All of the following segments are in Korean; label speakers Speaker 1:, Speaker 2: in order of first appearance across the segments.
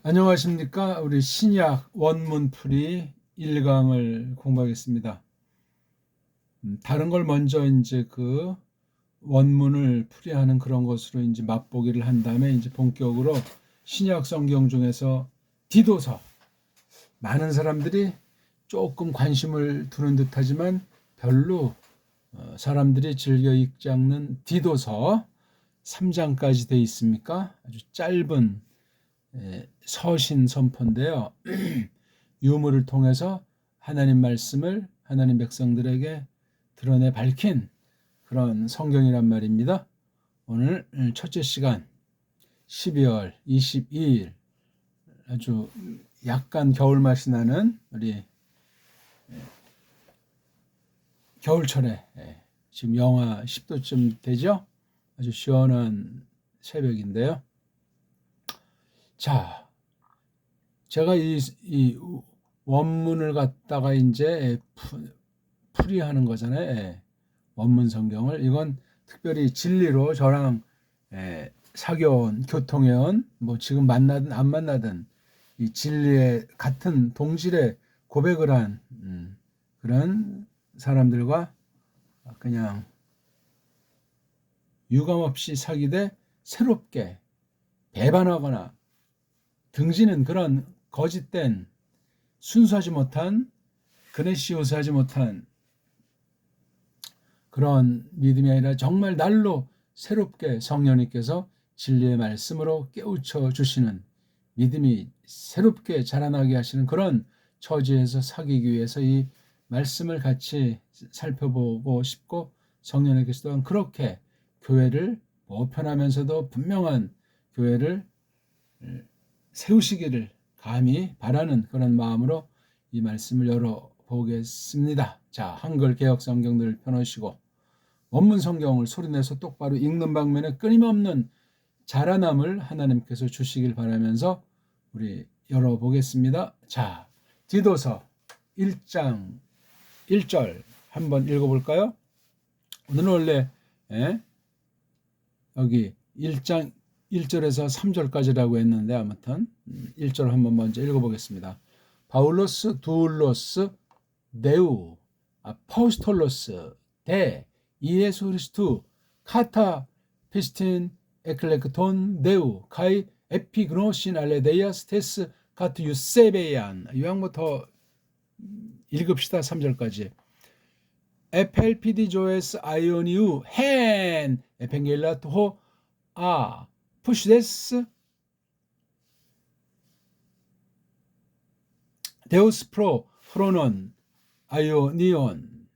Speaker 1: 안녕하십니까? 우리 신약 원문풀이 1강을 공부하겠습니다. 다른 걸 먼저 이제 그 원문을 풀이하는 그런 것으로 이제 맛보기를 한 다음에 이제 본격으로 신약 성경 중에서 디도서, 많은 사람들이 조금 관심을 두는 듯하지만 별로 사람들이 즐겨 읽지 않는 디도서 3장까지 돼 있습니까? 아주 짧은 서신 선포인데요. 유물을 통해서 하나님 말씀을 하나님 백성들에게 드러내 밝힌 그런 성경이란 말입니다. 오늘 첫째 시간 12월 22일 아주 약간 겨울 맛이 나는 우리 겨울철에 지금 영하 10도쯤 되죠? 아주 시원한 새벽인데요. 자, 제가 이 원문을 갖다가 이제 풀이하는 거잖아요. 원문 성경을. 이건 특별히 진리로 저랑 사교원, 교통회원, 뭐 지금 만나든 안 만나든 이 진리에 같은 동질의 고백을 한 그런 사람들과 그냥 유감없이 사귀되 새롭게 배반하거나 등지는 그런 거짓된 순수하지 못한 그네시오스하지 못한 그런 믿음이 아니라 정말 날로 새롭게 성령님께서 진리의 말씀으로 깨우쳐 주시는 믿음이 새롭게 자라나게 하시는 그런 처지에서 사귀기 위해서 이 말씀을 같이 살펴보고 싶고 성령님께서 또한 그렇게 교회를 보편하면서도 분명한 교회를 세우시기를 감히 바라는 그런 마음으로 이 말씀을 열어보겠습니다. 자, 한글 개역 성경들을 펴놓으시고 원문 성경을 소리내서 똑바로 읽는 방면에 끊임없는 자라남을 하나님께서 주시길 바라면서 우리 열어보겠습니다. 자, 디도서 1장 1절 한번 읽어볼까요? 오늘은 원래 여기 1장 1절에서 3절까지라고 했는데 아무튼 1절 한번 먼저 읽어보겠습니다. 바울로스 두울로스 네우 아포스톨로스 데 이예수 그리스도 카타 피스틴 에클레크톤 네우 카이 에피그노신 알레데이아 스테스 카트 유세베이안 요약부터 읽읍시다. 3절까지. 에펠피디조에스 아이오니우 헨 에펜겔라토호 아 푸시데스 데우스 프로 프로논 아이오니온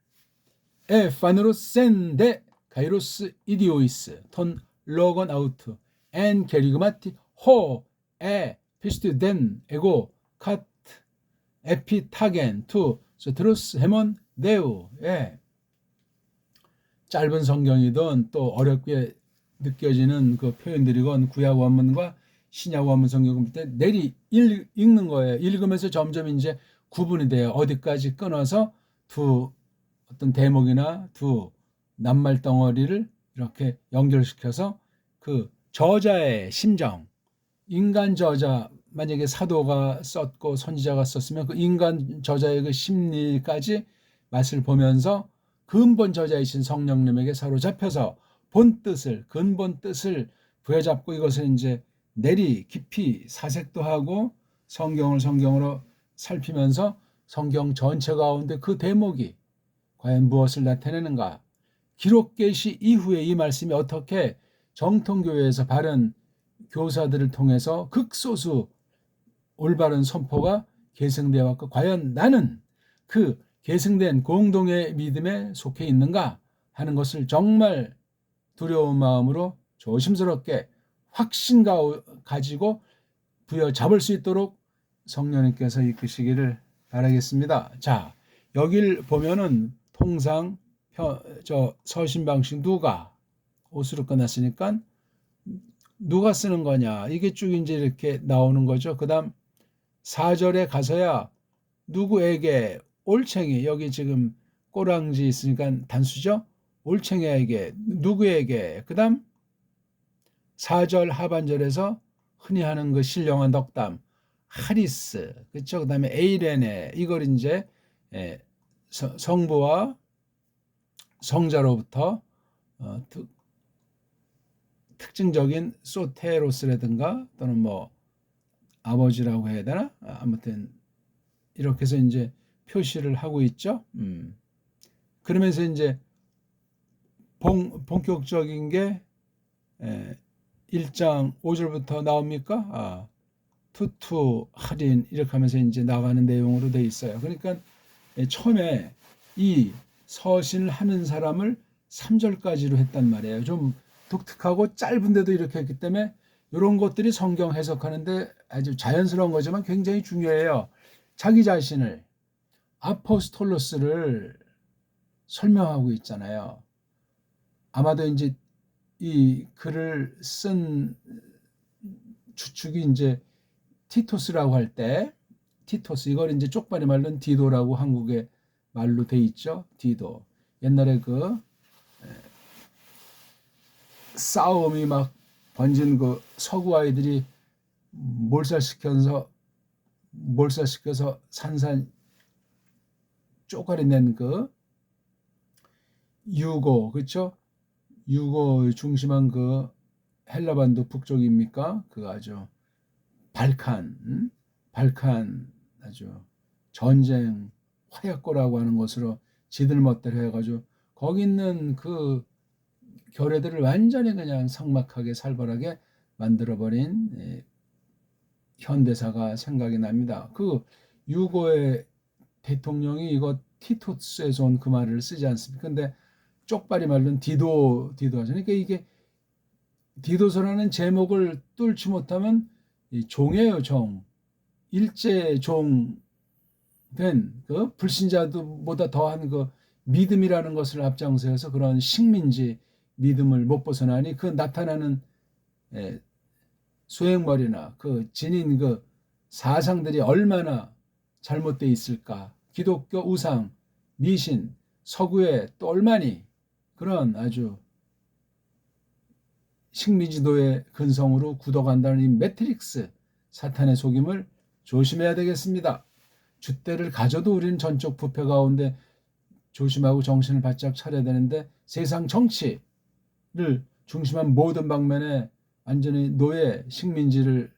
Speaker 1: 에파누로센 데 가이로스 이디오이스 톤 로건 아우트 엔 게리그마티 호에 피스트 덴 에고 카트 에피타겐 투 스트루스 헤몬 데우. 짧은 성경이든 또 어렵게 느껴지는 그 표현들이건 구약 원문과 신약 원문 성경을 볼 때 내리 읽는 거예요. 읽으면서 점점 이제 구분이 돼요. 어디까지 끊어서 두 어떤 대목이나 두 낱말 덩어리를 이렇게 연결시켜서 그 저자의 심정, 인간 저자, 만약에 사도가 썼고 선지자가 썼으면 그 인간 저자의 그 심리까지 맛을 보면서 근본 저자이신 성령님에게 사로잡혀서 본 뜻을, 근본 뜻을 부여잡고 이것을 이제 내리 깊이 사색도 하고 성경을 성경으로 살피면서 성경 전체 가운데 그 대목이 과연 무엇을 나타내는가, 기록 계시 이후에 이 말씀이 어떻게 정통교회에서 바른 교사들을 통해서 극소수 올바른 선포가 계승되어 왔고 과연 나는 그 계승된 공동의 믿음에 속해 있는가 하는 것을 정말 두려운 마음으로 조심스럽게 확신 가지고 부여잡을 수 있도록 성령님께서 이끄시기를 바라겠습니다. 자, 여길 보면은 통상 서신 방식 누가 옷으로 끝났으니까 누가 쓰는 거냐 이게 쭉 이제 이렇게 나오는 거죠. 그 다음 4절에 가서야 누구에게 올챙이, 여기 지금 꼬랑지 있으니까 단수죠. 올챙이에게, 누구에게. 그 다음 4절 하반절에서 흔히 하는 그 신령한 덕담 하리스, 그렇죠? 그다음에 에이레네, 이걸 이제 성부와 성자로부터 특징적인 소테로스라든가 또는 뭐 아버지라고 해야 되나? 아무튼 이렇게 해서 이제 표시를 하고 있죠. 그러면서 이제 본격적인 게 1장 5절부터 나옵니까? 투투 할인 이렇게 하면서 이제 나가는 내용으로 돼 있어요. 그러니까 처음에 이 서신을 하는 사람을 3절까지로 했단 말이에요. 좀 독특하고 짧은데도 이렇게 했기 때문에 이런 것들이 성경 해석하는데 아주 자연스러운 거지만 굉장히 중요해요. 자기 자신을 아포스톨로스를 설명하고 있잖아요. 아마도 이제 이 글을 쓴 주축이 이제 티토스라고 할 때, 티토스, 이걸 이제 쪽발이 말로는 디도라고 한국의 말로 돼 있죠. 디도. 옛날에 그 싸움이 막 번진 그 서구 아이들이 몰살시켜서 산산 쪼가리 낸 그 유고, 그렇죠? 유고 중심한 그 헬라반도 북쪽입니까? 그 아주 발칸 아주 전쟁 화약고라고 하는 것으로 지들 멋대로 해가지고 거기 있는 그 교례들을 완전히 그냥 삭막하게 살벌하게 만들어버린 현대사가 생각이 납니다. 그 유고의 대통령이 이거 티토스에서 온 그 말을 쓰지 않습니까? 근데 쪽발이 말로는 디도 하죠. 그러니까 이게 디도서라는 제목을 뚫지 못하면 종이에요, 종. 일제 종 된 그 불신자들보다 더한 그 믿음이라는 것을 앞장서서 그런 식민지 믿음을 못 벗어나니 그 나타나는 수행머리나 그 지닌 그 사상들이 얼마나 잘못되어 있을까. 기독교 우상, 미신, 서구의 또 얼마니 그런 아주 식민지도의 근성으로 굳어간다는 이 매트릭스 사탄의 속임을 조심해야 되겠습니다. 줏대를 가져도 우리는 전적 부패 가운데 조심하고 정신을 바짝 차려야 되는데 세상 정치를 중심한 모든 방면에 완전히 노예 식민지를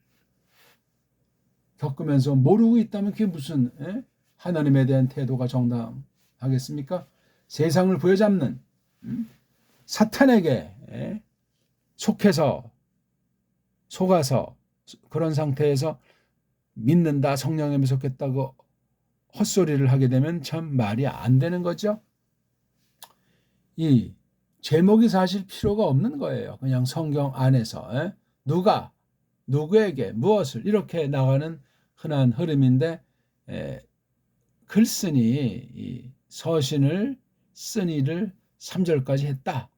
Speaker 1: 겪으면서 모르고 있다면 그게 무슨 하나님에 대한 태도가 정당하겠습니까? 세상을 부여잡는 사탄에게 속아서 그런 상태에서 믿는다, 성령에 속했다고 헛소리를 하게 되면 참 말이 안 되는 거죠. 이 제목이 사실 필요가 없는 거예요. 그냥 성경 안에서 누가 누구에게 무엇을 이렇게 나가는 흔한 흐름인데 글쓴이 이 서신을 쓴 이를 3절까지 했다.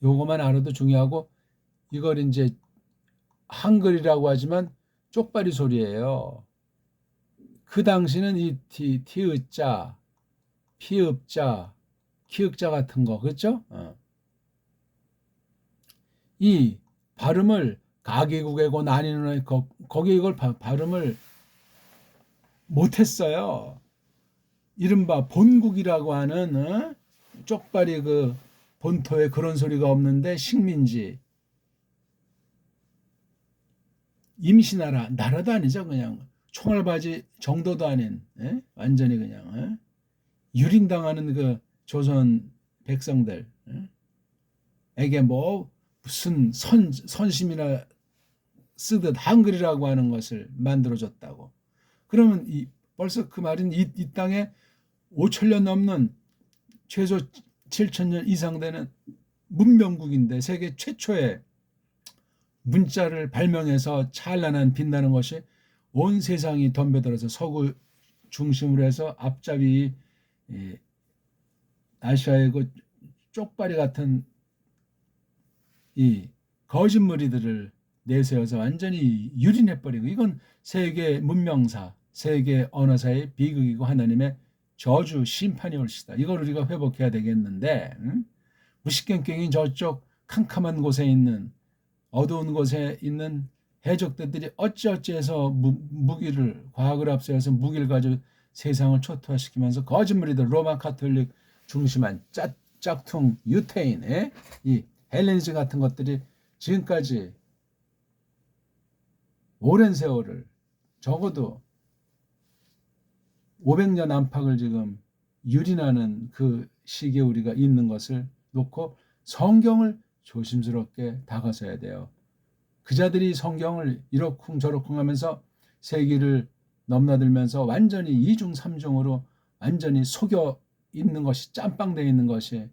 Speaker 1: 요거만 알아도 중요하고 이걸 이제 한글이라고 하지만 쪽발이 소리예요. 그 당시는 이 티읍자, 피읍자, 키읍자 같은 거 그렇죠? 이 발음을 가계국에고 나뉘는 거기 이걸 발음을 못했어요. 이른바 본국이라고 하는 쪽발이 그 본토에 그런 소리가 없는데 식민지 임시나라 나라도 아니죠. 그냥 총알바지 정도도 아닌 완전히 그냥 유린당하는 그 조선 백성들 에게 뭐 무슨 선심이나 쓰듯 한글이라고 하는 것을 만들어줬다고. 그러면 벌써 그 말은 이 땅에 5,000년 넘는 최소 7,000년 이상 되는 문명국인데 세계 최초의 문자를 발명해서 찬란한 빛나는 것이 온 세상이 덤벼들어서 서구 중심으로 해서 앞잡이 아시아의 그 쪽발이 같은 이 거짓무리들을 내세워서 완전히 유린해버리고 이건 세계 문명사, 세계 언어사의 비극이고 하나님의 저주 심판이 올시다. 이걸 우리가 회복해야 되겠는데 무식갱갱이 저쪽 캄캄한 곳에 있는 어두운 곳에 있는 해적들이 어찌어찌해서 무기를 과학을 앞세워서 무기를 가지고 세상을 초토화시키면서 거짓말이들 로마 카톨릭 중심한 짝퉁 유태인의 이 헬레니즘 같은 것들이 지금까지 오랜 세월을 적어도 500년 안팎을 지금 유린하는 그 시기에 우리가 있는 것을 놓고 성경을 조심스럽게 다가서야 돼요. 그자들이 성경을 이러쿵저러쿵 하면서 세기를 넘나들면서 완전히 이중 삼중으로 완전히 속여 있는 것이 짬빵되어 있는 것이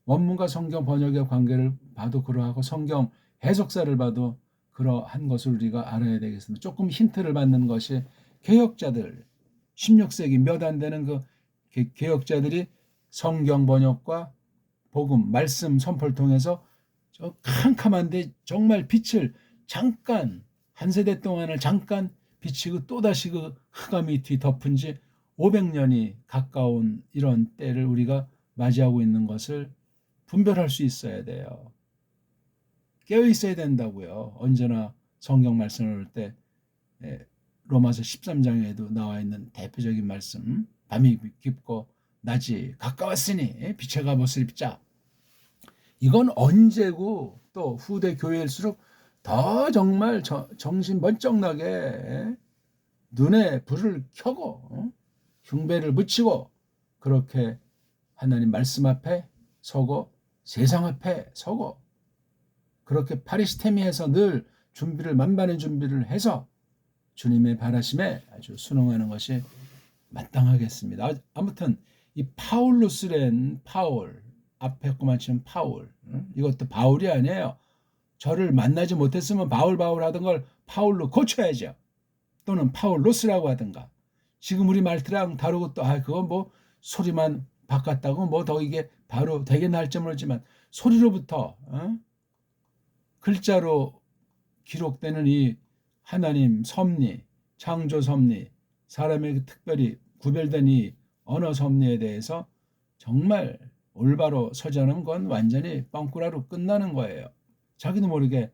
Speaker 1: 원문과 성경 번역의 관계를 봐도 그러하고 성경 해석사를 봐도 그러한 것을 우리가 알아야 되겠습니다. 조금 힌트를 받는 것이 개혁자들 16세기 몇 안 되는 그 개혁자들이 성경 번역과 복음 말씀 선포를 통해서 저 캄캄한데 정말 빛을 잠깐 한 세대 동안을 잠깐 비치고 또다시 그 흑암이 뒤덮은 지 500년이 가까운 이런 때를 우리가 맞이하고 있는 것을 분별할 수 있어야 돼요. 깨어 있어야 된다고요. 언제나 성경 말씀을 볼 때 로마서 13장에도 나와 있는 대표적인 말씀 밤이 깊고 낮이 가까웠으니 빛의 갑옷을 입자. 이건 언제고 또 후대 교회일수록 더 정말 정신 번쩍 나게 눈에 불을 켜고 흉배를 붙이고 그렇게 하나님 말씀 앞에 서고 세상 앞에 서고 그렇게 파리시테미에서 늘 준비를 만반의 준비를 해서 주님의 바라심에 아주 순응하는 것이 마땅하겠습니다. 아무튼 이 파울루스란 파울 앞에 것만 치면 파울 이것도 바울이 아니에요. 저를 만나지 못했으면 바울 하던 걸 파울로 고쳐야죠. 또는 파울로스라고 하든가. 지금 우리 말투랑 다르고 또 그건 뭐 소리만 바꿨다고 뭐 더 이게 바로 되겠나 할지 모르지만 소리로부터 글자로 기록되는 이 하나님 섭리, 창조 섭리, 사람에게 특별히 구별된 이 언어 섭리에 대해서 정말 올바로 서지 않은 건 완전히 뻥꾸라로 끝나는 거예요. 자기도 모르게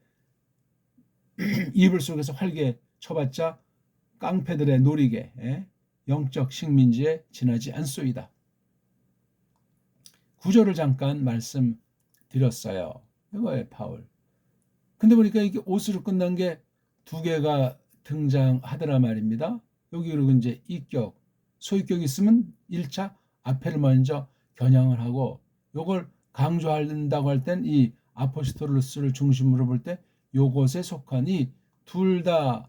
Speaker 1: 이불 속에서 활개 쳐봤자 깡패들의 놀이개, 영적 식민지에 지나지 않소이다. 구절을 잠깐 말씀드렸어요. 이거예요, 파울. 근데 보니까 이게 옷으로 끝난 게 두 개가 등장하더라 말입니다. 여기 그리고 이제 이격, 소유격이 있으면 1차 앞에를 먼저 겨냥을 하고 요걸 강조한다고 할 땐 이 아포스톨로스를 중심으로 볼 때 요것에 속한 이 둘 다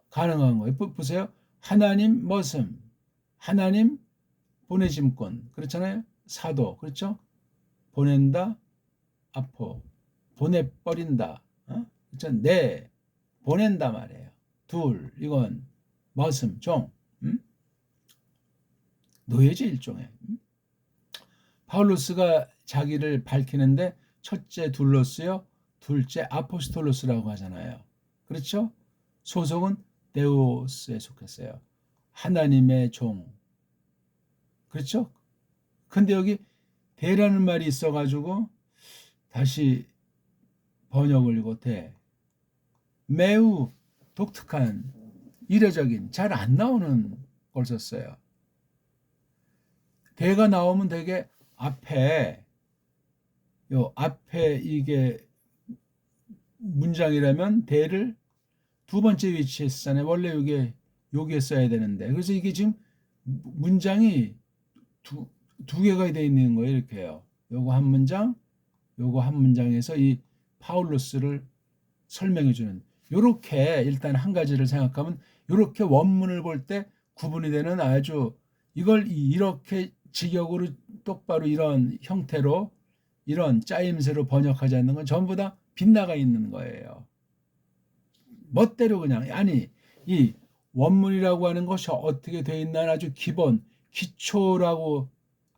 Speaker 1: 가능한 거예요. 보세요. 하나님 머슴, 하나님 보내짐꾼 그렇잖아요. 사도 그렇죠. 보낸다, 아포 보내버린다, 그렇죠. 네 보낸다 말이에요. 둘 이건 머슴 종, 노예지 일종의. 파울로스가 자기를 밝히는데 첫째 둘로스요, 둘째 아포스톨로스라고 하잖아요. 그렇죠? 소속은 데오스에 속했어요. 하나님의 종. 그렇죠? 근데 여기 대라는 말이 있어가지고 다시 번역을 이거 대. 매우 독특한 이례적인 잘 안 나오는 걸 썼어요. 대가 나오면 되게 앞에 이게 문장이라면 대를 두 번째 위치에 쓰잖아요. 원래 여기에 써야 되는데 그래서 이게 지금 문장이 두 개가 되어 있는 거예요. 이렇게요. 요거 한 문장, 요거 한 문장에서 이 파울로스를 설명해 주는 요렇게 일단 한 가지를 생각하면 요렇게 원문을 볼 때 구분이 되는 아주 이걸 이렇게 직역으로 똑바로 이런 형태로 이런 짜임새로 번역하지 않는 건 전부 다 빗나가 있는 거예요. 멋대로 그냥 아니 이 원문이라고 하는 것이 어떻게 되어 있나 아주 기본 기초라고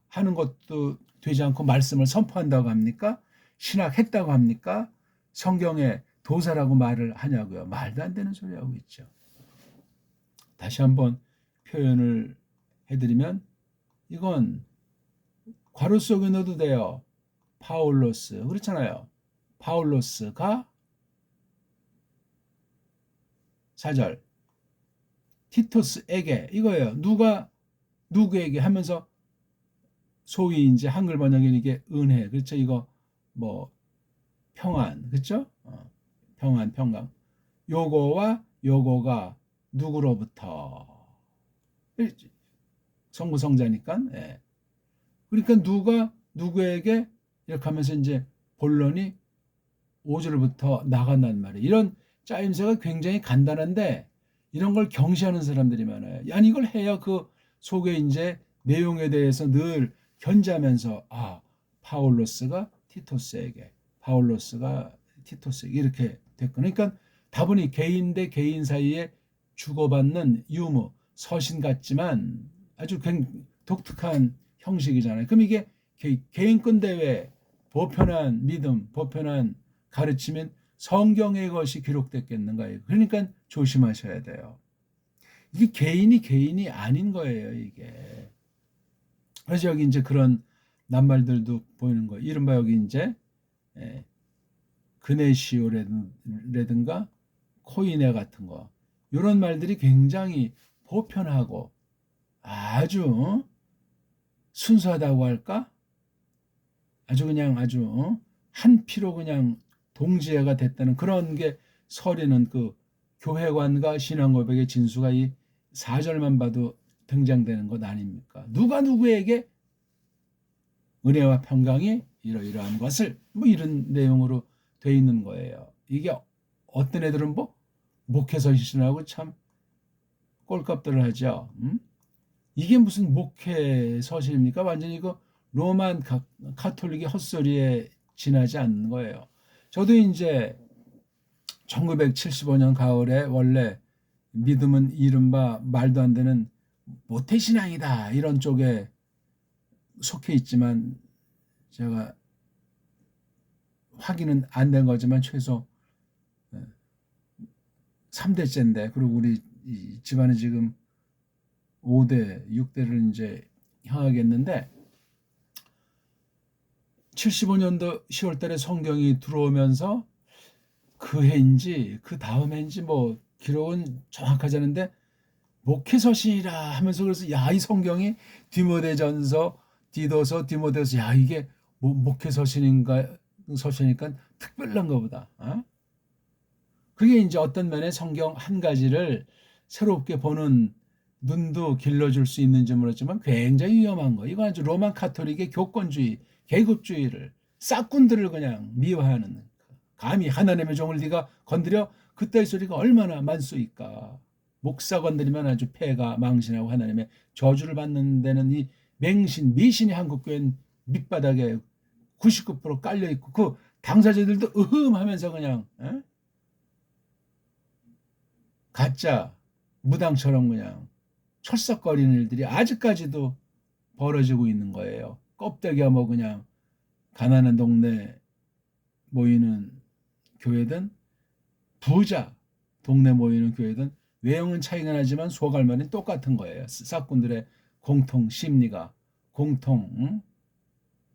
Speaker 1: 하는 것도 되지 않고 말씀을 선포한다고 합니까? 신학했다고 합니까? 성경에 도사라고 말을 하냐고요. 말도 안 되는 소리 하고 있죠. 다시 한번 표현을 해드리면 이건 괄호 속에 넣어도 돼요. 파울로스 그렇잖아요. 파울로스가 4절. 티토스에게 이거예요. 누가 누구에게 하면서 소위 이제 한글 번역에 이게 은혜. 그렇죠? 이거 뭐 평안. 그렇죠? 평안, 평강. 요거와 요거가 누구로부터 성부성자니까. 예. 그러니까 누가 누구에게 이렇게 하면서 이제 본론이 5절부터 나간단 말이에요. 이런 짜임새가 굉장히 간단한데 이런 걸 경시하는 사람들이 많아요. 아니 이걸 해야 그 속에 이제 내용에 대해서 늘 견지하면서 파울로스가 티토스에게 파울로스가 티토스에게 이렇게 됐구나. 그러니까 다분히 개인 대 개인 사이에 주고받는 유무 서신 같지만 아주 독특한 형식이잖아요. 그럼 이게 개인권 대회 보편한 믿음, 보편한 가르치면 성경의 것이 기록됐겠는가. 그러니까 조심하셔야 돼요. 이게 개인이 아닌 거예요, 이게. 그래서 여기 이제 그런 낱말들도 보이는 거예요. 이른바 여기 이제 그네시오라든가 코이네 같은 거. 이런 말들이 굉장히 보편하고 아주 순수하다고 할까? 아주 그냥 아주 한 피로 그냥 동지애가 됐다는 그런 게 서리는 그 교회관과 신앙고백의 진수가 이 4절만 봐도 등장되는 것 아닙니까? 누가 누구에게 은혜와 평강이 이러이러한 것을 뭐 이런 내용으로 돼 있는 거예요. 이게 어떤 애들은 뭐 목회서신하고 참 꼴값들을 하죠. 이게 무슨 목회서신입니까? 완전히 이거 로만 카톨릭의 헛소리에 지나지 않는 거예요. 저도 이제 1975년 가을에 원래 믿음은 이른바 말도 안 되는 모태신앙이다 이런 쪽에 속해 있지만 제가 확인은 안 된 거지만 최소 3대째인데 그리고 우리 집안에 지금 5대, 6대를 이제 향하겠는데 75년도 10월 달에 성경이 들어오면서 그 해인지 그 다음 해인지 뭐 기록은 정확하지 않은데 목회서신이라 하면서 그래서 야, 이 성경이 디모데전서, 디도서, 디모데서 야, 이게 목회서신인가 서신이니까 특별한 거보다. 그게 이제 어떤 면에 성경 한 가지를 새롭게 보는 눈도 길러줄 수 있는지 모르지만 굉장히 위험한 거. 이거 아주 로만 카톨릭의 교권주의, 계급주의를 싹군들을 그냥 미화하는 감히 하나님의 종을 네가 건드려 그따위 소리가 얼마나 많소이까. 목사 건드리면 아주 폐가 망신하고 하나님의 저주를 받는 데는 이 미신이 한국교회는 밑바닥에 99% 깔려있고 그 당사자들도 하면서 그냥 가짜 무당처럼 그냥 철썩거리는 일들이 아직까지도 벌어지고 있는 거예요. 껍데기가 뭐 그냥 가난한 동네 모이는 교회든 부자 동네 모이는 교회든 외형은 차이가 나지만 속알말은 똑같은 거예요. 사꾼들의 공통 심리가 공통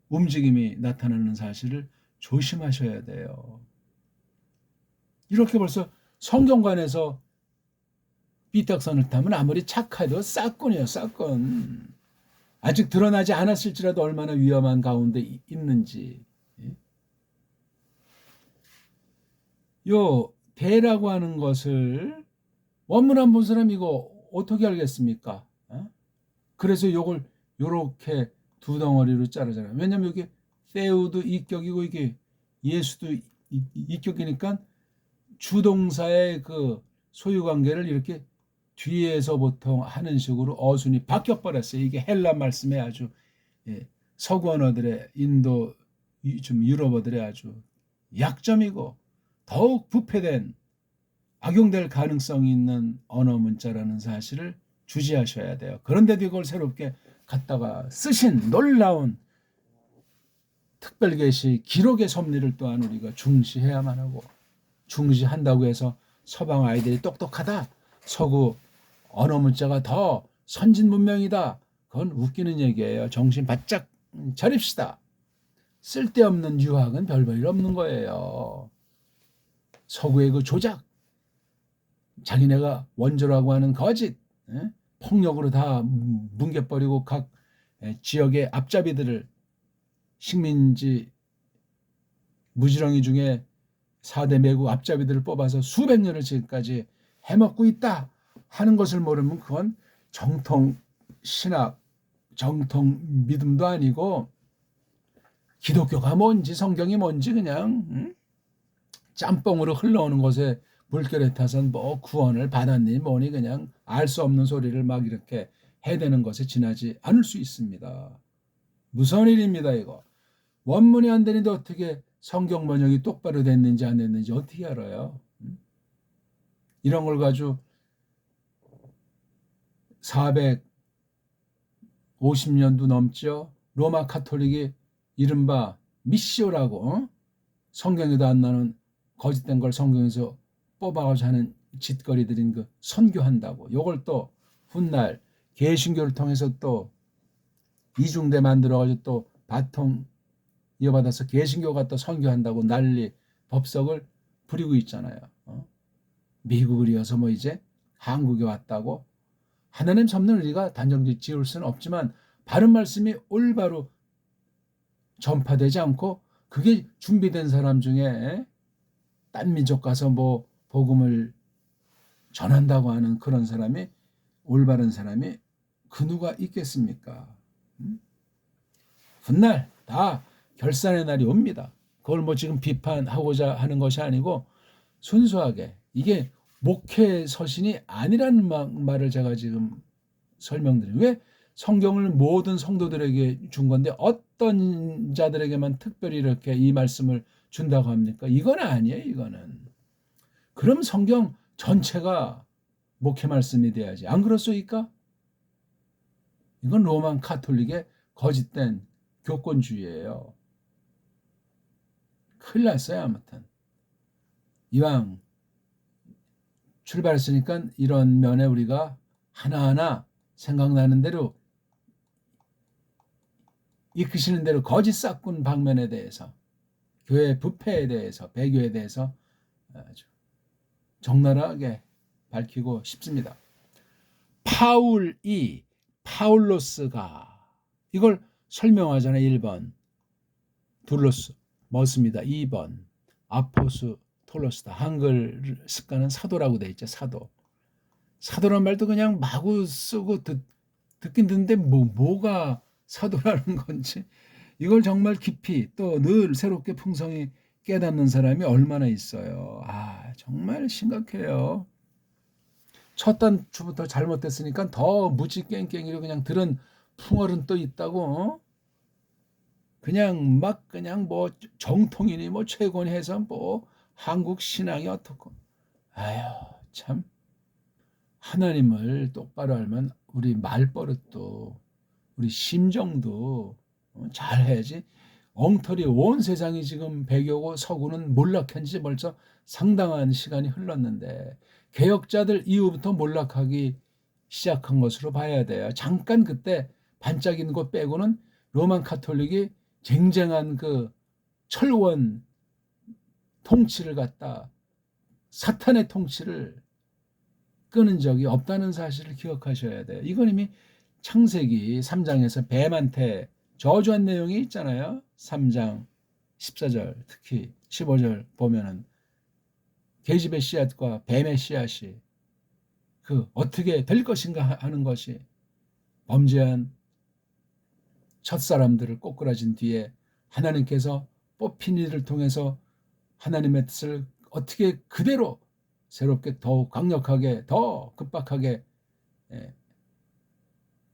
Speaker 1: 움직임이 나타나는 사실을 조심하셔야 돼요. 이렇게 벌써 성경관에서 삐딱선을 타면 아무리 착해도 싹군이에요. 싹군. 아직 드러나지 않았을지라도 얼마나 위험한 가운데 있는지. 요 대라고 하는 것을 원문 안 본 사람 이거 어떻게 알겠습니까? 그래서 요걸 요렇게 두 덩어리로 자르잖아요. 왜냐면 여기 세우도 이격이고 이게 예수도 이격이니까 주동사의 그 소유 관계를 이렇게 뒤에서 보통 하는 식으로 어순이 바뀌어버렸어요. 이게 헬라 말씀에 아주 서구 언어들의 인도 좀 유럽어들의 아주 약점이고 더욱 부패된 악용될 가능성이 있는 언어 문자라는 사실을 주시하셔야 돼요. 그런데도 이걸 새롭게 갖다가 쓰신 놀라운 특별계시 기록의 섭리를 또한 우리가 중시해야만 하고 중시한다고 해서 서방 아이들이 똑똑하다. 서구 언어 문자가 더 선진 문명이다. 그건 웃기는 얘기예요. 정신 바짝 차립시다. 쓸데없는 유학은 별 볼 일 없는 거예요. 서구의 그 조작 자기네가 원조라고 하는 거짓, 폭력으로 다 뭉개버리고 각 지역의 앞잡이들을 식민지 무지렁이 중에 4대 매국 앞잡이들을 뽑아서 수백 년을 지금까지 해먹고 있다 하는 것을 모르면 그건 정통 신학, 정통 믿음도 아니고 기독교가 뭔지 성경이 뭔지 그냥 짬뽕으로 흘러오는 것에 물결에 타서 뭐 구원을 받았니 뭐니 그냥 알 수 없는 소리를 막 이렇게 해대는 것에 지나지 않을 수 있습니다. 무서운 일입니다 이거. 원문이 안 되는데 어떻게 성경 번역이 똑바로 됐는지 안 됐는지 어떻게 알아요? 이런 걸 가지고 450년도 넘죠. 로마 카톨릭이 이른바 미시오라고 성경에도 안 나오는 거짓된 걸 성경에서 뽑아가지고 하는 짓거리들인 그 선교한다고. 요걸 또 훗날 개신교를 통해서 또 이중대 만들어가지고 또 바통 이어받아서 개신교가 또 선교한다고 난리 법석을 부리고 있잖아요. 미국을 이어서 뭐 이제 한국에 왔다고. 하나님 섬는 우리가 단정 지을 수는 없지만 바른 말씀이 올바로 전파되지 않고 그게 준비된 사람 중에 딴 민족 가서 뭐 복음을 전한다고 하는 그런 사람이 올바른 사람이 그 누가 있겠습니까? 훗날 다 결산의 날이 옵니다. 그걸 뭐 지금 비판하고자 하는 것이 아니고 순수하게 이게 목회 서신이 아니라는 말을 제가 지금 설명드려요. 왜 성경을 모든 성도들에게 준 건데 어떤 자들에게만 특별히 이렇게 이 말씀을 준다고 합니까? 이건 아니에요. 이거는. 그럼 성경 전체가 목회 말씀이 돼야지. 안 그렇소이까? 이건 로만 카톨릭의 거짓된 교권주의예요. 큰일 났어요. 아무튼. 이왕 출발했으니까 이런 면에 우리가 하나하나 생각나는 대로 이끄시는 대로 거짓 싹군 방면에 대해서 교회 부패에 대해서 배교에 대해서 아주 적나라하게 밝히고 싶습니다. 파울로스가 이걸 설명하잖아요. 1번 둘로스 멋습니다. 2번 아포스톨로스다. 한글 습관은 사도라고 돼 있죠. 사도란 말도 그냥 마구 쓰고 듣긴 듣는데 뭐가 사도라는 건지 이걸 정말 깊이 또 늘 새롭게 풍성히 깨닫는 사람이 얼마나 있어요. 정말 심각해요. 첫 단추부터 잘못됐으니까 더 무지 깽깽이로 그냥 들은 풍월은 또 있다고. 그냥 뭐 정통이니 뭐 최고니 해서 뭐 한국 신앙이 어떻고. 참. 하나님을 똑바로 알면 우리 말버릇도 우리 심정도 잘 해야지. 엉터리 온 세상이 지금 배교고 서구는 몰락한 지 벌써 상당한 시간이 흘렀는데 개혁자들 이후부터 몰락하기 시작한 것으로 봐야 돼요. 잠깐 그때 반짝이는 것 빼고는 로만 카톨릭이 쟁쟁한 그 철원 통치를 갖다 사탄의 통치를 끄는 적이 없다는 사실을 기억하셔야 돼요. 이건 이미 창세기 3장에서 뱀한테 저주한 내용이 있잖아요. 3장 14절 특히 15절 보면은 계집의 씨앗과 뱀의 씨앗이 그 어떻게 될 것인가 하는 것이 범죄한 첫사람들을 꼬꾸라진 뒤에 하나님께서 뽑힌 이를 통해서 하나님의 뜻을 어떻게 그대로 새롭게 더욱 강력하게 더 급박하게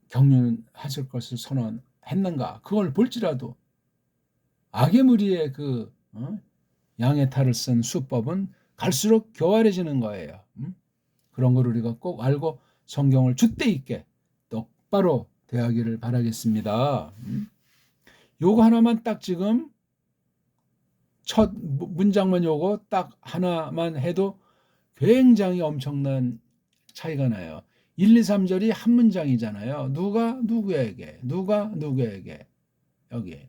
Speaker 1: 경륜하실 것을 선언했는가. 그걸 볼지라도 악의 무리의 그 양의 탈을 쓴 수법은 갈수록 교활해지는 거예요. 그런 걸 우리가 꼭 알고 성경을 줏대 있게 똑바로 대하기를 바라겠습니다. 요거 하나만 딱 지금 첫 문장만 요거 딱 하나만 해도 굉장히 엄청난 차이가 나요. 1, 2, 3절이 한 문장이잖아요. 누가 누구에게 여기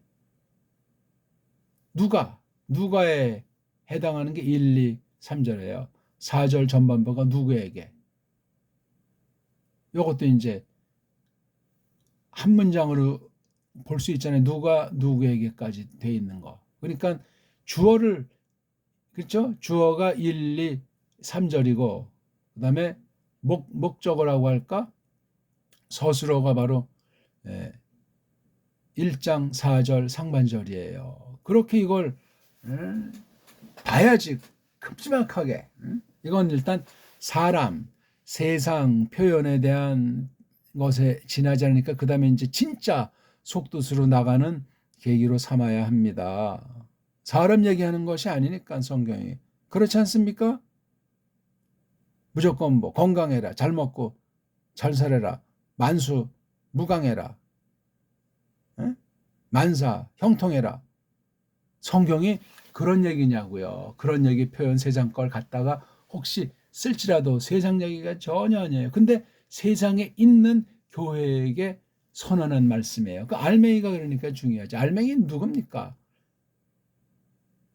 Speaker 1: 누가에 해당하는 게 1, 2, 3절이에요. 4절 전반부가 누구에게. 이것도 이제 한 문장으로 볼 수 있잖아요. 누가 누구에게까지 돼 있는 거. 그러니까 주어를, 그렇죠? 주어가 1, 2, 3절이고 그다음에 목적어라고 할까? 서술어가 바로 1장 4절 상반절이에요. 그렇게 이걸 봐야지 큼지막하게. 이건 일단 사람, 세상 표현에 대한 것에 지나지 않으니까 그 다음에 이제 진짜 속뜻으로 나가는 계기로 삼아야 합니다. 사람 얘기하는 것이 아니니까 성경이. 그렇지 않습니까? 무조건 뭐 건강해라, 잘 먹고 잘 살아라, 만수 무강해라, 만사 형통해라. 성경이 그런 얘기냐고요. 그런 얘기 표현 세상 걸 갖다가 혹시 쓸지라도 세상 얘기가 전혀 아니에요. 근데 세상에 있는 교회에게 선언한 말씀이에요. 그 알맹이가 그러니까 중요하죠. 알맹이는 누굽니까?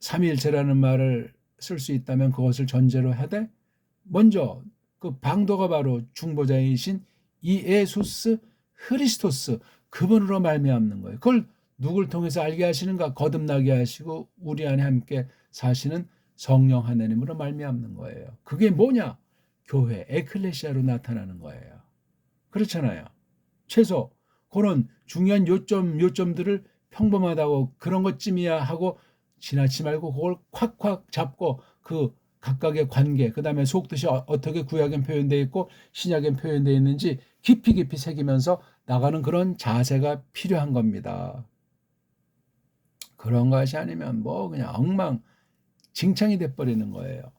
Speaker 1: 삼위일체라는 말을 쓸 수 있다면 그것을 전제로 하되 먼저 그 방도가 바로 중보자이신 이에수스 크리스토스, 그분으로 말미암는 거예요. 그걸 누굴 통해서 알게 하시는가? 거듭나게 하시고 우리 안에 함께 사시는 성령 하나님으로 말미암는 거예요. 그게 뭐냐? 교회, 에클레시아로 나타나는 거예요. 그렇잖아요. 최소 그런 중요한 요점들을 평범하다고 그런 것쯤이야 하고 지나치 말고 그걸 콱콱 잡고 그 각각의 관계, 그 다음에 속뜻이 어떻게 구약엔 표현되어 있고 신약엔 표현되어 있는지 깊이 깊이 새기면서 나가는 그런 자세가 필요한 겁니다. 그런 것이 아니면 뭐 그냥 엉망진창이 돼버리는 거예요.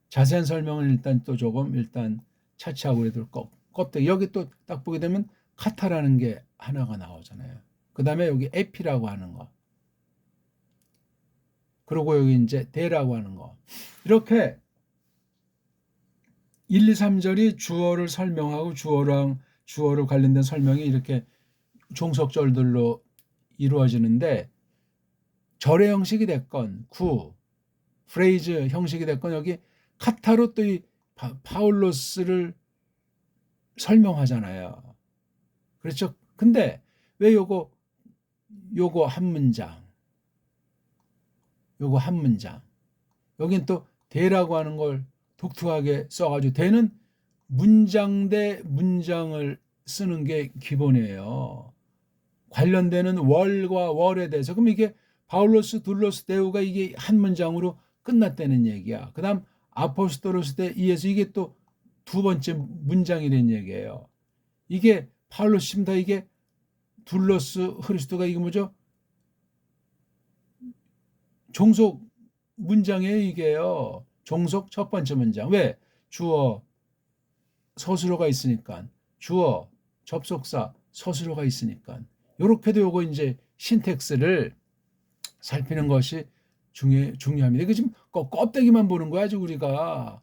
Speaker 1: 자세한 설명은 일단 또 조금 일단 차치하고 그래도 껍데기 여기 또 딱 보게 되면 카타라는 게 하나가 나오잖아요. 그 다음에 여기 에피라고 하는 거, 그리고 여기 이제 대라고 하는 거. 이렇게 1, 2, 3절이 주어를 설명하고 주어로 관련된 설명이 이렇게 종속절들로 이루어지는데 절의 형식이 됐건 프레이즈 형식이 됐건 여기 카타로 또 이 파울로스를 설명하잖아요. 그렇죠? 근데 왜 요거 한 문장 여긴 또 대라고 하는 걸 독특하게 써가지고 대는 문장 대 문장을 쓰는 게 기본이에요. 관련되는 월과 월에 대해서. 그럼 이게 바울로스 둘로스 데우가 이게 한 문장으로 끝났다는 얘기야. 그 다음 아포스토로스 데이에서 이게 또 두 번째 문장이 된 얘기예요. 이게 파울로스입니다. 이게 둘로스 흐리스도가 이게 뭐죠? 종속 문장이에요. 이게요. 종속 첫 번째 문장. 왜? 주어 서술어가 있으니까. 주어 접속사 서술어가 있으니까. 요렇게도 요거 이제 신텍스를 살피는 것이 중요합니다. 이거 지금 껍데기만 보는 거야. 아직 우리가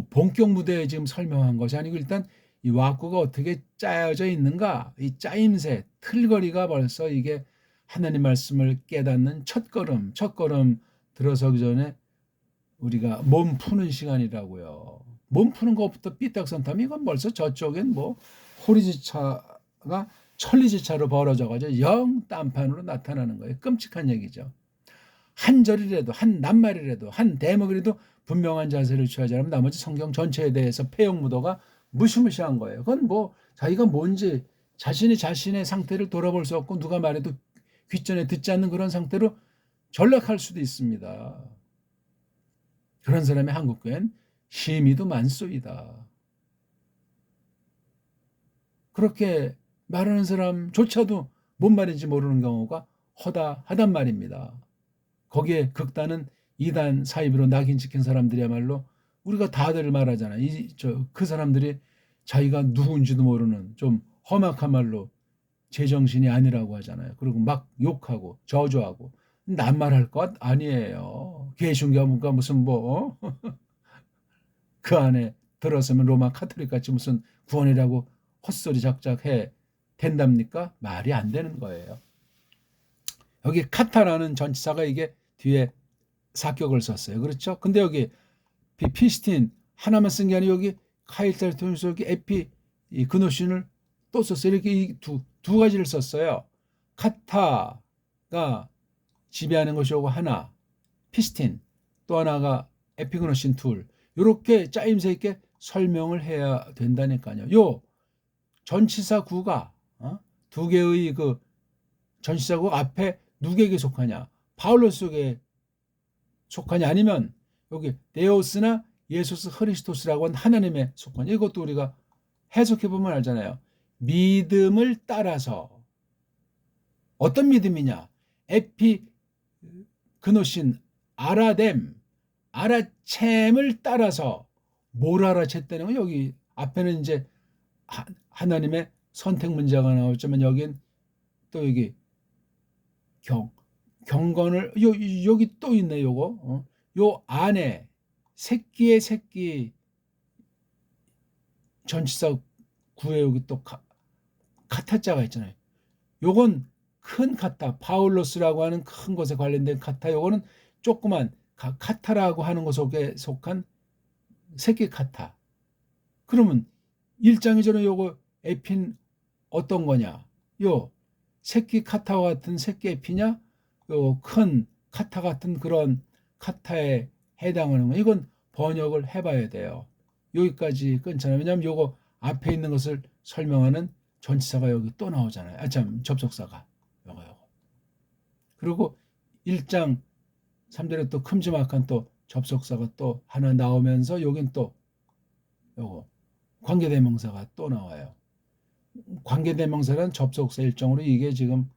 Speaker 1: 본격 무대에 지금 설명한 것이 아니고 일단 이 왁구가 어떻게 짜여져 있는가, 이 짜임새, 틀거리가 벌써 이게 하나님 말씀을 깨닫는 첫걸음 들어서기 전에 우리가 몸 푸는 시간이라고요. 몸 푸는 것부터 삐딱선타면 이건 벌써 저쪽엔 뭐 호리지차가 천리지차로 벌어져가지고 영 딴판으로 나타나는 거예요. 끔찍한 얘기죠. 한 절이라도 한 낱말이라도 한 대목이라도 분명한 자세를 취하지 않으면 나머지 성경 전체에 대해서 폐역무도가 무시무시한 거예요. 그건 뭐 자기가 뭔지 자신의 상태를 돌아볼 수 없고 누가 말해도 귓전에 듣지 않는 그런 상태로 전락할 수도 있습니다. 그런 사람이 한국교회는 심히도 많소이다. 그렇게 말하는 사람조차도 뭔 말인지 모르는 경우가 허다하단 말입니다. 거기에 극단은 이단 사입으로 낙인 찍힌 사람들이야말로 우리가 다들 말하잖아. 그 사람들이 자기가 누군지도 모르는 좀 험악한 말로 제정신이 아니라고 하잖아요. 그리고 막 욕하고 저주하고 낱말할 것 아니에요. 개신교가 무슨 뭐 그 안에 들어서면 로마 카톨릭 같이 무슨 구원이라고 헛소리 작작해 된답니까? 말이 안 되는 거예요. 여기 카타라는 전치사가 이게 뒤에 사격을 썼어요. 그렇죠? 근데 여기 에피 피스틴 하나만 쓴 게 아니고 여기 카이탈토니스 여기 에피 이 그노신을 또 썼어요. 이렇게 이 두 가지를 썼어요. 카타가 지배하는 것이 오고 하나 피스틴 또 하나가 에피그노신 둘 이렇게 짜임새 있게 설명을 해야 된다니까요. 요 전치사 구가 두 개의 그 전치사 구 앞에 누구에게 속하냐? 바울로스에게 속하냐? 아니면 여기 데오스나 예수스 크리스토스라고 하는 하나님에 속하냐? 이것도 우리가 해석해 보면 알잖아요. 믿음을 따라서 어떤 믿음이냐? 에피 그노신 아라뎀 알아챔을 따라서 뭘 알아챘다는 건 여기 앞에는 이제 하나님의 선택 문제가 나왔지만 여긴 또 여기 경건을 여기 또 있네 요거 요 안에 새끼의 새끼 전치사 구에 여기 또 카타자가 있잖아요. 요건 큰 카타 파울로스라고 하는 큰 것에 관련된 카타 요거는 조그만 카타라고 하는 것에 속한 새끼 카타. 그러면 1장 2절에 요거 에핀 어떤 거냐? 요 새끼 카타와 같은 새끼 에피냐? 요 큰 카타 같은 그런 카타에 해당하는 거. 이건 번역을 해봐야 돼요. 여기까지 끊잖아요. 왜냐하면 요거 앞에 있는 것을 설명하는 전치사가 여기 또 나오잖아요. 참 접속사가 요거. 그리고 1장 3절에 또 큼지막한 또 접속사가 또 하나 나오면서 여긴 또 요거 관계대명사가 또 나와요. 관계대명사는 접속사 일정으로 이게 지금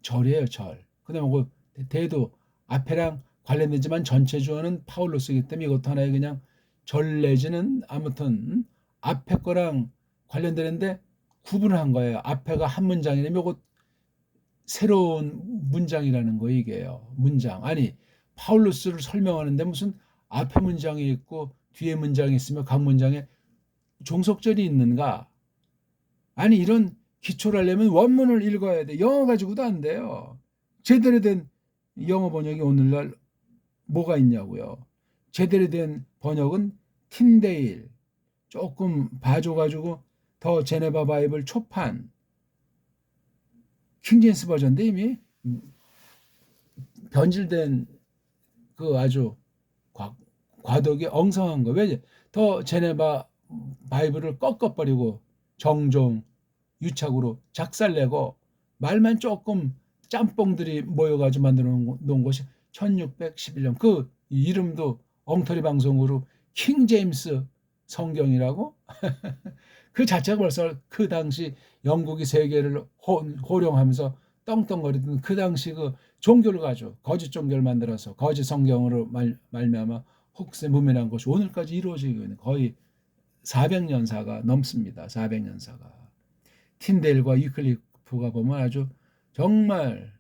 Speaker 1: 절이에요, 절. 그다음에 그 대도 앞에랑 관련되지만 전체 주어는 파울로스이기 때문에 이것도 하나의 그냥 절 내지는 아무튼 앞에 거랑 관련되는데 구분을 한 거예요. 앞에가 한 문장이라면 이거 새로운 문장이라는 거 이게요. 문장. 아니 파울로스를 설명하는데 무슨 앞에 문장이 있고 뒤에 문장이 있으며 각 문장에 종속절이 있는가? 아니 이런 기초를 하려면 원문을 읽어야 돼. 영어 가지고도 안 돼요. 제대로 된 영어 번역이 오늘날 뭐가 있냐고요. 제대로 된 번역은 틴데일 조금 봐줘가지고 더 제네바 바이블 초판 킹제임스 버전인데 이미 변질된 그 아주 과도하게 엉성한 거. 왜 더 제네바 바이블을 꺾어버리고 정종 유착으로 작살내고 말만 조금 짬뽕들이 모여가지고 만들어 놓은 것이 1611년 그 이름도 엉터리 방송으로 킹제임스 성경이라고 그 자체가 벌써 그 당시 영국이 세계를 호령하면서 떵떵거리던 그 당시 그 종교를 가지고 거짓 종교를 만들어서 거짓 성경으로 말미암아 혹세무민한 것이 오늘까지 이루어지고 있는 거의 400년사가 넘습니다. 400년사가. 틴데일과 위클리프가 보면 아주 정말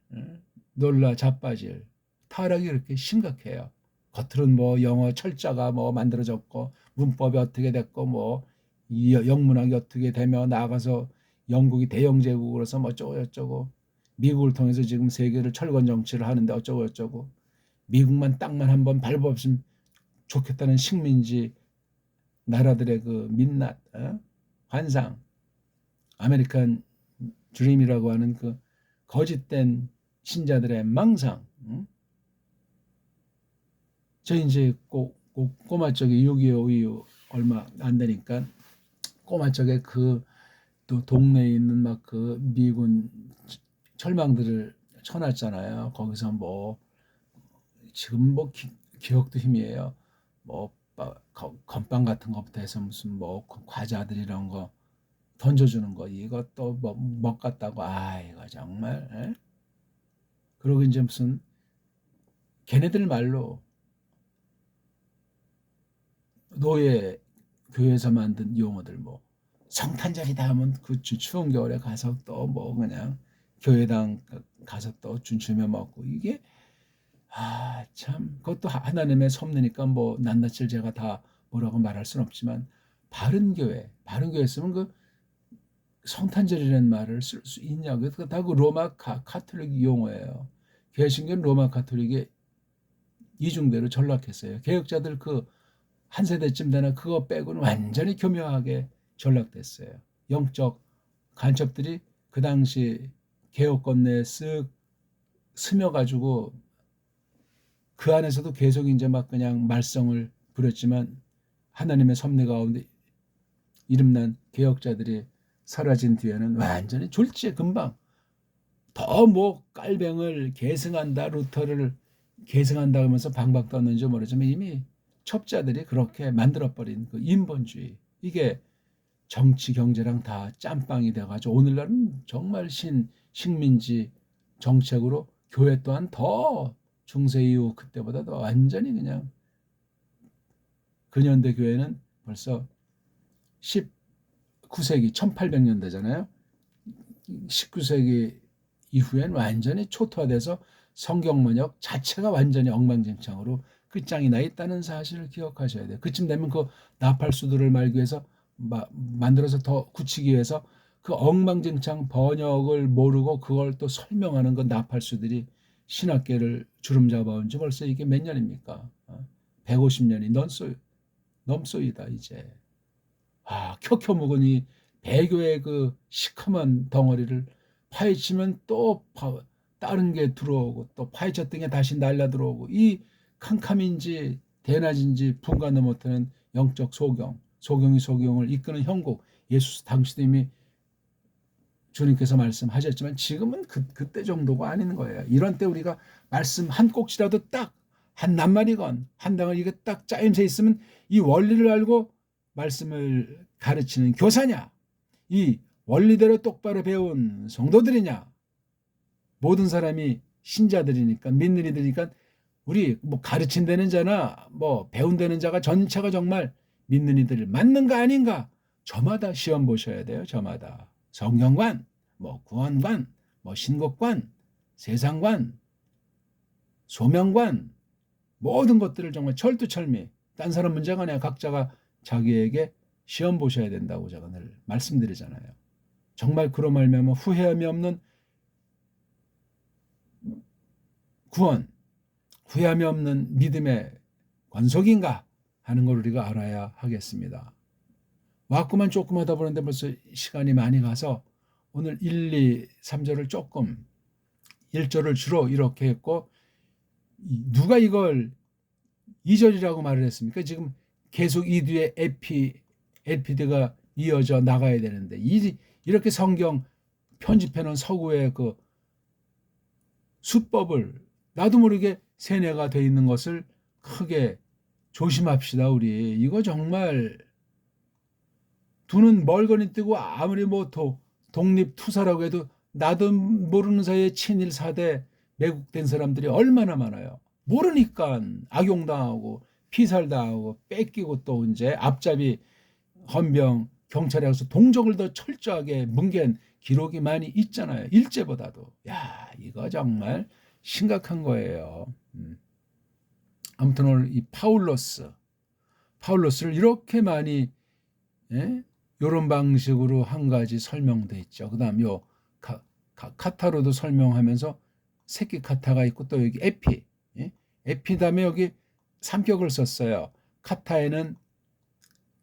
Speaker 1: 놀라 자빠질 타락이 그렇게 심각해요. 겉으로는 뭐 영어 철자가 뭐 만들어졌고 문법이 어떻게 됐고 뭐 영문학이 어떻게 되며 나아가서 영국이 대영 제국으로서 뭐 어쩌고 저쩌고 미국을 통해서 지금 세계를 철권 정치를 하는데 어쩌고 저쩌고 미국만 땅만 한번 밟아봤으면 좋겠다는 식민지 나라들의 그 민낯 환상 아메리칸 드림이라고 하는 그 거짓된 신자들의 망상. 저 이제 꼬마 쪽에 6.25 이후 얼마 안 되니까 꼬마 쪽에 그 또 동네에 있는 막 그 미군 철망들을 쳐놨잖아요. 거기서 뭐 지금 뭐 기억도 희미해요. 뭐 건빵 같은 것부터 해서 무슨 뭐 과자들 이런 거 던져주는 거 이것도 뭐 먹겠다고 이거 정말 그리고 이제 무슨 걔네들 말로 노예 교회에서 만든 용어들 뭐 성탄절이다 하면 그 추운 겨울에 가서 또 뭐 그냥 교회당 가서 또 춤추며 먹고 이게 참 그것도 하나님의 섭리니까 뭐 낱낱이 제가 다 뭐라고 말할 수는 없지만 바른 교회 쓰면 그 성탄절이라는 말을 쓸 수 있냐고. 다 그 로마 카톨릭 용어예요. 개신교는 로마 카톨릭의 이중대로 전락했어요. 개혁자들 그 한 세대쯤 되나 그거 빼고는 완전히 교묘하게 전락됐어요. 영적 간첩들이 그 당시 개혁권 내에 쓱 스며가지고 그 안에서도 계속 이제 막 그냥 말썽을 부렸지만 하나님의 섭리 가운데 이름난 개혁자들이 사라진 뒤에는 완전히 졸지에 금방 더 뭐 깔뱅을 계승한다, 루터를 계승한다 하면서 방박 떴는지 모르지만 이미 첩자들이 그렇게 만들어버린 그 인본주의, 이게 정치 경제랑 다 짬빵이 돼가지고 오늘날은 정말 식민지 정책으로 교회 또한 더 중세 이후 그때보다 더 완전히 그냥 근현대 교회는 벌써 19세기 1800년대잖아요. 19세기 이후엔 완전히 초토화돼서 성경 번역 자체가 완전히 엉망진창으로 끝장이 나 있다는 사실을 기억하셔야 돼요. 그쯤 되면 그 나팔수들을 말기 위해서 만들어서 더 굳히기 위해서 그 엉망진창 번역을 모르고 그걸 또 설명하는 그 나팔수들이 신학계를 주름 잡아온 지 벌써 이게 몇 년입니까? 150년이 넘소이다 이제. 켜켜 묵은 이 배교의 그 시커먼 덩어리를 파헤치면 또 다른 게 들어오고 또 파헤쳤던 게 다시 날라 들어오고 이 캄캄인지 대낮인지 분간도 못하는 영적 소경이 소경을 이끄는 형국. 예수 당시도 이미 주님께서 말씀하셨지만 지금은 그때 정도가 아닌 거예요. 이런 때 우리가 말씀 한 꼭지라도 딱 한 낱말이건 한 당을 이게 딱 짜임새 있으면 이 원리를 알고 말씀을 가르치는 교사냐, 이 원리대로 똑바로 배운 성도들이냐. 모든 사람이 신자들이니까 믿는 이들이니까 우리 뭐 가르친다는 자나 뭐 배운다는 자가 전체가 정말 믿는 이들 맞는가 아닌가 저마다 시험 보셔야 돼요. 저마다 성경관, 뭐 구원관, 뭐 신곡관, 세상관, 소명관, 모든 것들을 정말 철두철미 딴 사람 문제가 아니라 각자가 자기에게 시험 보셔야 된다고 제가 늘 말씀드리잖아요. 정말 그로 말미암아 후회함이 없는 구원, 후회함이 없는 믿음의 권속인가 하는 걸 우리가 알아야 하겠습니다. 왔구만 조금 하다 보는데 벌써 시간이 많이 가서 오늘 1, 2, 3절을 조금 1절을 주로 이렇게 했고 누가 이걸 2절이라고 말을 했습니까? 지금 계속 이 뒤에 에피드가 이어져 나가야 되는데 이렇게 성경 편집해 놓은 서구의 그 수법을 나도 모르게 세뇌가 돼 있는 것을 크게 조심합시다. 우리 이거 정말 두 눈 멀거니 뜨고 아무리 뭐 독립투사라고 해도 나도 모르는 사이에 친일 사대 매국된 사람들이 얼마나 많아요. 모르니까 악용당하고 피살당하고 뺏기고 또 이제 앞잡이 헌병 경찰에 가서 동족을 더 철저하게 뭉갠 기록이 많이 있잖아요. 일제보다도. 야, 이거 정말 심각한 거예요. 아무튼 오늘 이 파울로스를 이렇게 많이 이런 방식으로 한 가지 설명돼 있죠. 그다음 요 카타로도 설명하면서 새끼 카타가 있고 또 여기 에피 다음에 여기 삼격을 썼어요. 카타에는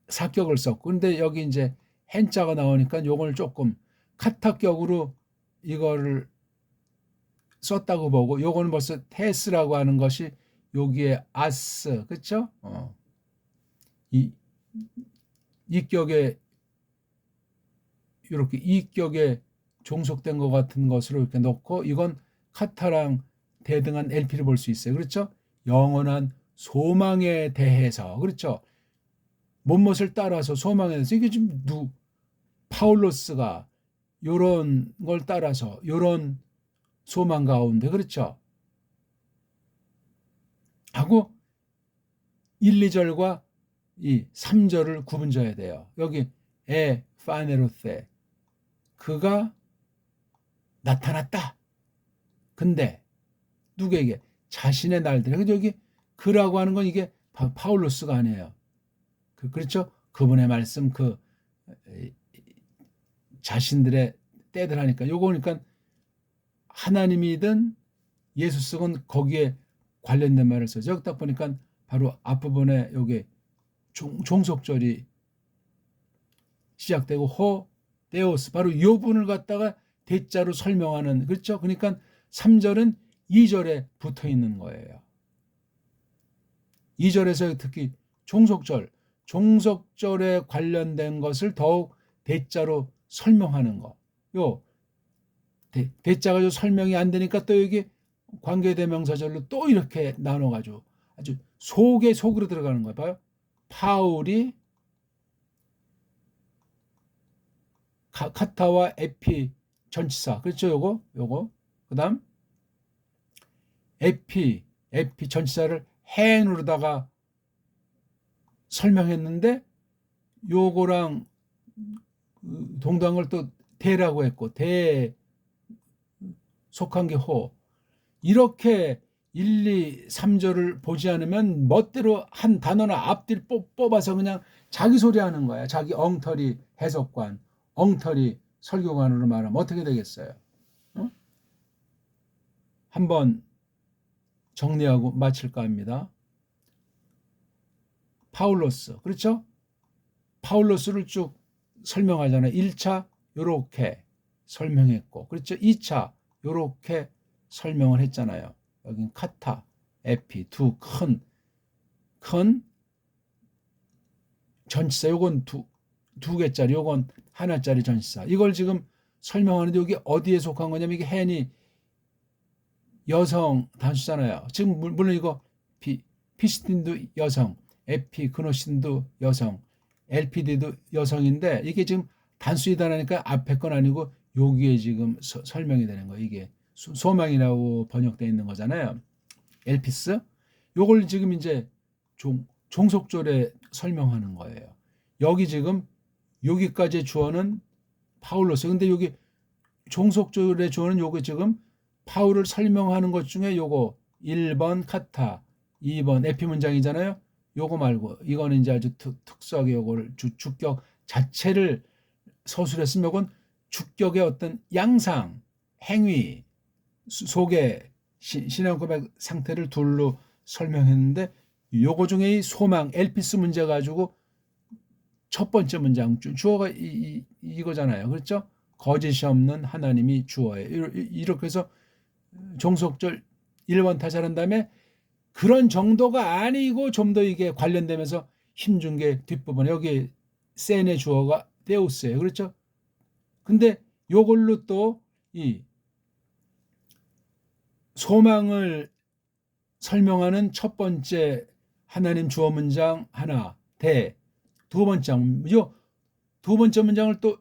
Speaker 1: 사격을 썼고 근데 여기 이제 hen자가 나오니까 요걸 조금 카타격으로 이거를 썼다고 보고 요거는 벌써 테스라고 하는 것이 여기에 아스 그렇죠? 이격에 이렇게 이격에 종속된 것 같은 것으로 이렇게 놓고 이건 카타랑 대등한 LP를 볼 수 있어요. 그렇죠? 영원한 소망에 대해서 그렇죠? 못못을 따라서 소망에 대해서 이게 지금 파울로스가 요런 걸 따라서 요런 소망 가운데 그렇죠? 하고 1, 2절과 이 3절을 구분져야 돼요. 여기 파네로테 그가 나타났다. 근데 누구에게? 자신의 날들에. 근데 여기 그라고 하는 건 이게 파울로스가 아니에요. 그렇죠? 그분의 말씀 자신들의 때들 하니까 요거 보니까 하나님이든 예수 쓰건 거기에 관련된 말을 써요. 여기 딱 보니까 바로 앞부분에 여기 종속절이 시작되고 호, 데오스 바로 이 부분을 갖다가 대자로 설명하는 그렇죠. 그러니까 3절은 2절에 붙어 있는 거예요. 2절에서 특히 종속절에 관련된 것을 더욱 대자로 설명하는 거. 요 대자가 좀 설명이 안 되니까 또 여기 관계대명사절로 또 이렇게 나눠가지고 아주 속으로 들어가는 거예요. 봐요. 파울이 카타와 에피 전치사 그렇죠. 요거 그다음 에피 전치사를 hen으로다가 설명했는데 요거랑 동등한 걸 또 대라고 했고 대 속한 게 호 이렇게 1, 2, 3절을 보지 않으면 멋대로 한 단어나 앞뒤를 뽑아서 그냥 자기 소리 하는 거야. 자기 엉터리 해석관, 엉터리 설교관으로 말하면 어떻게 되겠어요? 어? 한번 정리하고 마칠까 합니다. 파울로스, 그렇죠? 파울로스를 쭉 설명하잖아요. 1차 요렇게 설명했고, 그렇죠? 2차 요렇게 설명을 했잖아요. 여긴 카타, 에피 두 큰 전치사. 요건 두 개짜리, 요건 하나짜리 전치사. 이걸 지금 설명하는데 여기 어디에 속한 거냐면 이게 hen이 여성 단수잖아요. 지금 물론 이거 피스틴도 여성, 에피 그노신도 여성, LPD도 여성인데 이게 지금 단수이다라니까 앞에 건 아니고 여기에 지금 설명이 되는 거예요. 이게 소망이라고 번역되어 있는 거잖아요. 엘피스. 요걸 지금 이제 종속절에 설명하는 거예요. 여기 지금 여기까지의 주어는 파울로스. 근데 여기 종속절의 주어는 요거 지금 파울을 설명하는 것 중에 요거 1번 카타, 2번 에피 문장이잖아요. 요거 말고 이거는 이제 아주 특수하게 요걸 주격 자체를 서술했으면 요건 주격의 어떤 양상, 행위 속에 신앙 고백 상태를 둘로 설명했는데 요거 중에 이 소망, 엘피스 문제 가지고 첫 번째 문장 주어가 이거잖아요. 그렇죠? 거짓이 없는 하나님이 주어예요. 이렇게 해서 종속절 1번 타살한 다음에 그런 정도가 아니고 좀 더 이게 관련되면서 힘준 게 뒷부분 여기 센의 주어가 데우스예요. 그렇죠? 근데 요걸로 또 이 소망을 설명하는 첫 번째 하나님 주어 문장 하나 두 번째 문장을 또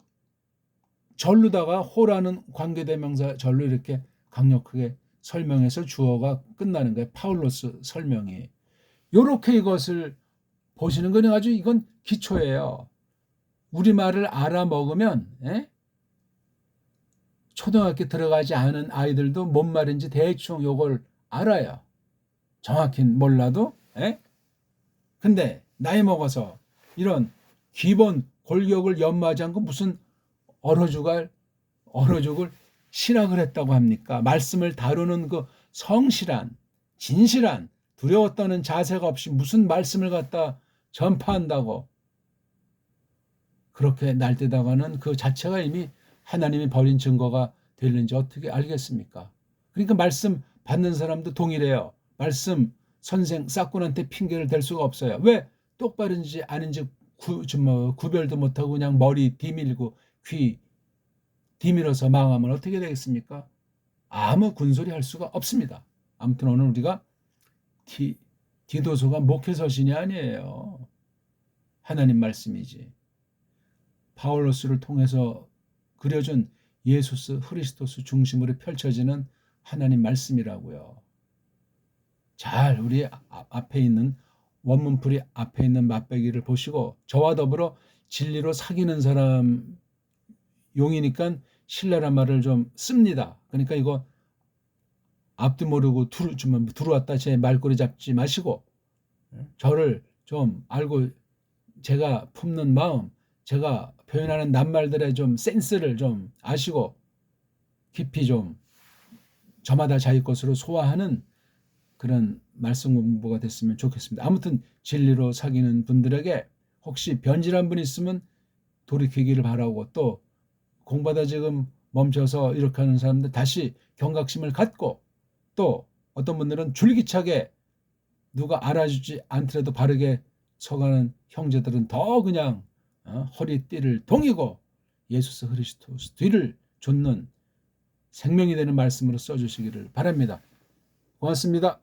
Speaker 1: 절로다가 호라는 관계대명사 절로 이렇게 강력하게 설명해서 주어가 끝나는 거예요. 파울로스 설명이. 요렇게 이것을 보시는 건 아주 이건 기초예요. 우리말을 알아먹으면 초등학교 들어가지 않은 아이들도 뭔 말인지 대충 요걸 알아요. 정확히는 몰라도. 근데 나이 먹어서 이런 기본 골격을 연마하지 않고 무슨 얼어죽을 신학을 했다고 합니까? 말씀을 다루는 그 성실한 진실한 두려워 떠는 자세가 없이 무슨 말씀을 갖다 전파한다고 그렇게 날뛰다가는 그 자체가 이미 하나님이 버린 증거가 되는지 어떻게 알겠습니까? 그러니까 말씀 받는 사람도 동일해요. 말씀 선생 싹군한테 핑계를 댈 수가 없어요. 왜? 똑바른지 아닌지 구별도 못하고 그냥 머리 뒤밀고 귀 뒤밀어서 망하면 어떻게 되겠습니까? 아무 군소리 할 수가 없습니다. 아무튼 오늘 우리가 디도서가 목회서신이 아니에요. 하나님 말씀이지. 파울로스를 통해서 그려준 예수스 크리스토스 중심으로 펼쳐지는 하나님 말씀이라고요. 잘 우리 앞에 있는 원문풀이 앞에 있는 맛배기를 보시고 저와 더불어 진리로 사귀는 사람 용이니까 신뢰란 말을 좀 씁니다. 그러니까 이거 앞도 모르고 들어왔다 제 말꼬리 잡지 마시고 저를 좀 알고 제가 품는 마음 제가 표현하는 낱말들의 좀 센스를 좀 아시고 깊이 좀 저마다 자기 것으로 소화하는 그런 말씀 공부가 됐으면 좋겠습니다. 아무튼 진리로 사귀는 분들에게 혹시 변질한 분 있으면 돌이키기를 바라고, 또 공부하다 지금 멈춰서 이렇게 하는 사람들 다시 경각심을 갖고, 또 어떤 분들은 줄기차게 누가 알아주지 않더라도 바르게 서가는 형제들은 더 그냥 허리띠를 동이고 예수 그리스도 뒤를 좇는 생명이 되는 말씀으로 써주시기를 바랍니다. 고맙습니다.